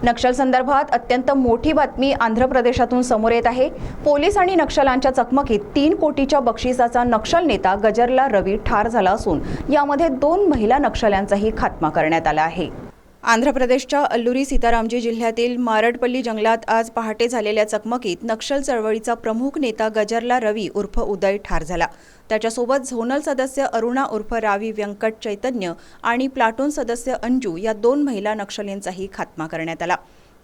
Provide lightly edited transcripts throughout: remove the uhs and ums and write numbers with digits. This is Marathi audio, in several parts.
नक्षल संदर्भात अत्यंत मोठी बातमी आंध्र प्रदेशातून समोर येत आहे। पोलीस आणि नक्षलांच्या चकमकीत 3 कोटीच्या बक्षिसाचा नक्षल नेता गजरला रवी ठार झाला असून यामध्ये 2 महिला नक्षल्यांचाही खात्मा करण्यात आला आहे। आंध्र प्रदेशच्या अल्लुरी सीतारामजी जिल्ह्यातील मारडपल्ली जंगलात आज पहाटे झालेल्या चकमकीत नक्षल चळवळीचा प्रमुख नेता गजरला रवी उर्फ उदय ठार झाला। त्याच्यासोबत झोनल सदस्य अरुणा उर्फ रावी व्यंकट चैतन्य आणि प्लाटून सदस्य अंजू या 2 महिला नक्षलींचाही खात्मा करण्यात आला।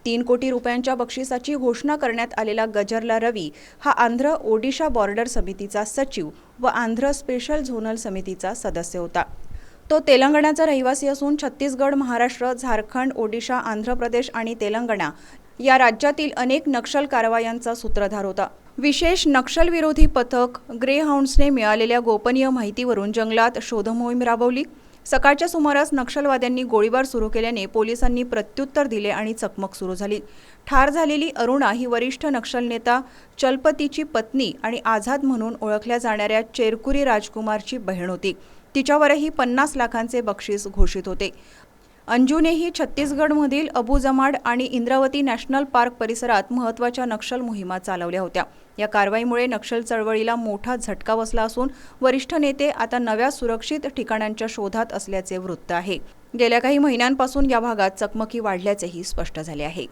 3 कोटी रुपयांच्या बक्षिसाची घोषणा करण्यात आलेला गजरला रवी हा आंध्र ओडिशा बॉर्डर समितीचा सचिव व आंध्र स्पेशल झोनल समितीचा सदस्य होता। तो तेलंगणाचा रहिवासी असून छत्तीसगड, महाराष्ट्र, झारखंड, ओडिशा, आंध्र प्रदेश आणि तेलंगणा या राज्यातील अनेक नक्षल कारवायांचा सूत्रधार होता। विशेष नक्षलविरोधी पथक ग्रेहाउंड्सने मिळालेल्या गोपनीय माहितीवरून जंगलात शोधमोहीम राबवली। सकाळच्या सुमारास नक्षलवाद्यांनी गोळीबार सुरू केल्याने पोलिसांनी प्रत्युत्तर दिले आणि चकमक सुरू झाली। ठार झालेली अरुणा ही वरिष्ठ नक्षल नेता चलपतीची पत्नी आणि आझाद म्हणून ओळखल्या जाणाऱ्या चेरकुरी राजकुमारची बहीण होती। तिच्यावरही 50 लाखांचे बक्षीस घोषित होते। अंजूनेही छत्तीसगडमधील अबुजमाड आणि इंद्रावती नॅशनल पार्क परिसरात महत्त्वाच्या नक्षल मोहिमा चालवल्या होत्या। या कारवाईमुळे नक्षल चळवळीला मोठा झटका बसला असून वरिष्ठ नेते आता नव्या सुरक्षित ठिकाणांच्या शोधात असल्याचे वृत्त आहे। गेल्या काही महिन्यांपासून या भागात चकमकी वाढल्याचेही स्पष्ट झाले आहे।